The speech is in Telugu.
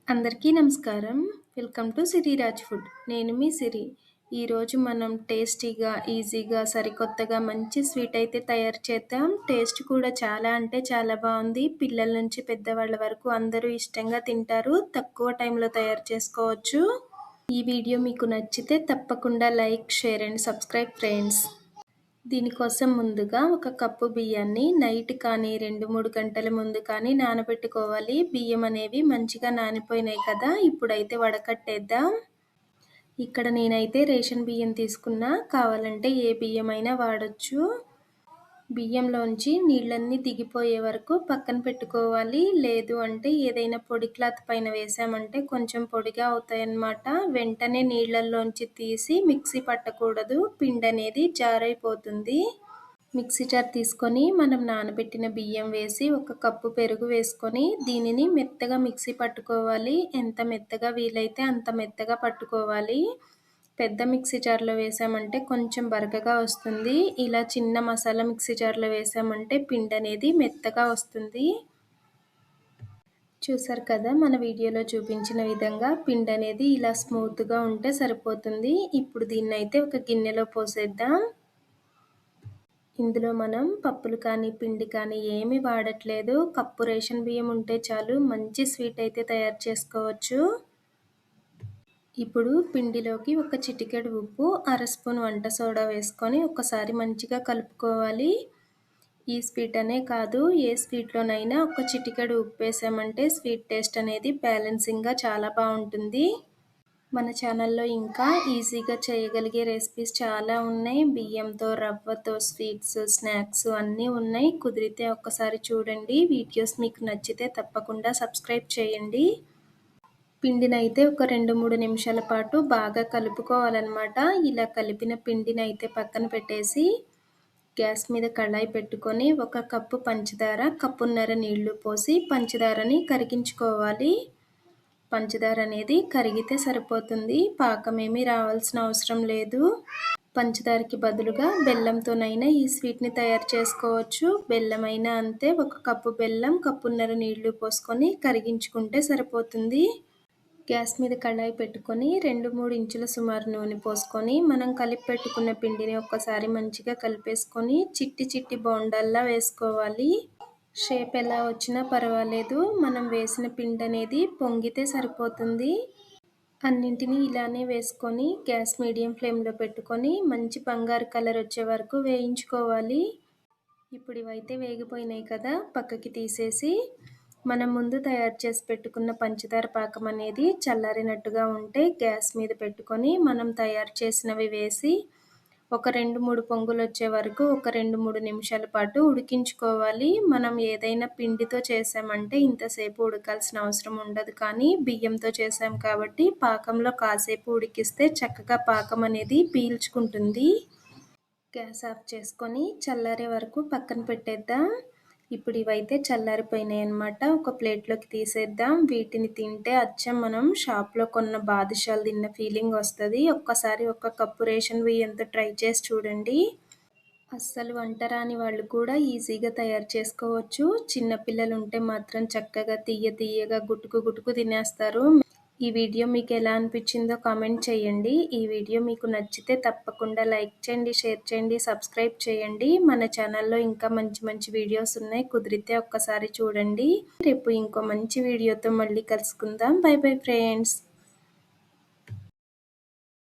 అందరికీ నమస్కారం. Welcome to Siri Raj food. నేను మీ సిరి. ఈరోజు మనం టేస్టీగా, ఈజీగా, సరికొత్తగా మంచి స్వీట్ అయితే తయారు చేద్దాం. టేస్ట్ కూడా చాలా అంటే చాలా బాగుంది. పిల్లల నుంచి పెద్దవాళ్ళ వరకు అందరూ ఇష్టంగా తింటారు. తక్కువ టైంలో తయారు చేసుకోవచ్చు. ఈ వీడియో మీకు నచ్చితే తప్పకుండా like, share and subscribe friends. దీనికోసం ముందుగా ఒక కప్పు బియ్యాన్ని నైట్ కానీ 2-3 గంటల ముందు కానీ నానబెట్టుకోవాలి. బియ్యం అనేవి మంచిగా నానిపోయినాయి కదా, ఇప్పుడైతే వడకట్టేద్దాం. ఇక్కడ నేనైతే రేషన్ బియ్యం తీసుకున్నా, కావాలంటే ఏ బియ్యమైనా వాడొచ్చు. బియ్యంలోంచి నీళ్ళన్నీ దిగిపోయే వరకు పక్కన పెట్టుకోవాలి. లేదు అంటే ఏదైనా పొడి క్లాత్ పైన వేసామంటే కొంచెం పొడిగా అవుతాయన్నమాట. వెంటనే నీళ్ళల్లోంచి తీసి మిక్సీ పట్టకూడదు, పిండి అనేది జారైపోతుంది. మిక్సీ జార్ తీసుకొని మనం నానబెట్టిన బియ్యం వేసి ఒక కప్పు పెరుగు వేసుకొని దీనిని మెత్తగా మిక్సీ పట్టుకోవాలి. ఎంత మెత్తగా వీలైతే అంత మెత్తగా పట్టుకోవాలి. పెద్ద మిక్సీ జార్లో వేసామంటే కొంచెం బరకగా వస్తుంది. ఇలా చిన్న మసాలా మిక్సీ జార్లో వేసామంటే పిండి అనేది మెత్తగా వస్తుంది. చూసారు కదా, మన వీడియోలో చూపించిన విధంగా పిండి అనేది ఇలా స్మూత్గా ఉంటే సరిపోతుంది. ఇప్పుడు దీన్ని అయితే ఒక గిన్నెలో పోసేద్దాం. ఇందులో మనం పప్పులు కానీ పిండి కానీ ఏమీ వాడట్లేదు. కప్పు రేషన్ బియ్యం ఉంటే చాలు, మంచి స్వీట్ అయితే తయారు చేసుకోవచ్చు. ఇప్పుడు పిండిలోకి ఒక చిటికెడు ఉప్పు, అర స్పూన్ వంట సోడా వేసుకొని ఒకసారి మంచిగా కలుపుకోవాలి. ఈ స్వీట్ అనే కాదు, ఏ స్వీట్లోనైనా ఒక చిటికెడు ఉప్పు వేసామంటే స్వీట్ టేస్ట్ అనేది బ్యాలెన్సింగ్గా చాలా బాగుంటుంది. మన ఛానల్లో ఇంకా ఈజీగా చేయగలిగే రెసిపీస్ చాలా ఉన్నాయి. బియ్యంతో, రవ్వతో స్వీట్స్, స్నాక్స్ అన్నీ ఉన్నాయి. కుదిరితే ఒక్కసారి చూడండి. వీడియోస్ మీకు నచ్చితే తప్పకుండా సబ్స్క్రైబ్ చేయండి. పిండినైతే ఒక 2-3 నిమిషాల పాటు బాగా కలుపుకోవాలన్నమాట. ఇలా కలిపిన పిండినైతే పక్కన పెట్టేసి గ్యాస్ మీద కళాయి పెట్టుకొని ఒక కప్పు పంచదార, కప్పున్నర నీళ్లు పోసి పంచదారని కరిగించుకోవాలి. పంచదార అనేది కరిగితే సరిపోతుంది, పాకమేమీ రావాల్సిన అవసరం లేదు. పంచదారకి బదులుగా బెల్లంతోనైనా ఈ స్వీట్ని తయారు చేసుకోవచ్చు. బెల్లమైనా అంతే, ఒక కప్పు బెల్లం, కప్పున్నర నీళ్లు పోసుకొని కరిగించుకుంటే సరిపోతుంది. గ్యాస్ మీద కళాయి పెట్టుకొని 2-3 ఇంచుల సుమారు నూనె పోసుకొని మనం కలిపి పెట్టుకున్న పిండిని ఒక్కసారి మంచిగా కలిపేసుకొని చిట్టి చిట్టి బోండాల్లా వేసుకోవాలి. షేప్ ఎలా వచ్చినా పర్వాలేదు, మనం వేసిన పిండి అనేది పొంగితే సరిపోతుంది. అన్నింటినీ ఇలానే వేసుకొని గ్యాస్ మీడియం ఫ్లేమ్లో పెట్టుకొని మంచి బంగారు కలర్ వచ్చే వరకు వేయించుకోవాలి. ఇప్పుడు ఇవైతే వేగిపోయినాయి కదా, పక్కకి తీసేసి మనం ముందు తయారు చేసి పెట్టుకున్న పంచదార పాకం అనేది చల్లారినట్టుగా ఉంటే గ్యాస్ మీద పెట్టుకొని మనం తయారు చేసినవి వేసి ఒక 2-3 పొంగులు వచ్చే వరకు ఒక 2-3 నిమిషాల పాటు ఉడికించుకోవాలి. మనం ఏదైనా పిండితో చేసామంటే ఇంతసేపు ఉడకాల్సిన అవసరం ఉండదు, కానీ బియ్యంతో చేసాం కాబట్టి పాకంలో కాసేపు ఉడికిస్తే చక్కగా పాకం అనేది పీల్చుకుంటుంది. గ్యాస్ ఆఫ్ చేసుకొని చల్లారే వరకు పక్కన పెట్టేద్దాం. ఇప్పుడు ఇవైతే చల్లారిపోయినాయి అన్నమాట. ఒక ప్లేట్లోకి తీసేద్దాం. వీటిని తింటే అచ్చం మనం షాప్లో కొన్న బాదుషాలు తిన్న ఫీలింగ్ వస్తుంది. ఒక్కసారి ఒక కప్పు రేషన్ బియ్యంతో ట్రై చేసి చూడండి. అస్సలు వంట రాని వాళ్ళు కూడా ఈజీగా తయారు చేసుకోవచ్చు. చిన్నపిల్లలు ఉంటే మాత్రం చక్కగా తీయగా గుటుకు గుటుకు తినేస్తారు. ఈ వీడియో మీకు ఎలా అనిపించిందో కామెంట్ చేయండి. ఈ వీడియో మీకు నచ్చితే తప్పకుండా లైక్ చేయండి, షేర్ చేయండి, సబ్స్క్రైబ్ చేయండి. మన ఛానల్లో ఇంకా మంచి మంచి వీడియోస్ ఉన్నాయి, కుదిరితే ఒక్కసారి చూడండి. రేపు ఇంకో మంచి వీడియోతో మళ్ళీ కలుసుకుందాం. By bye friends.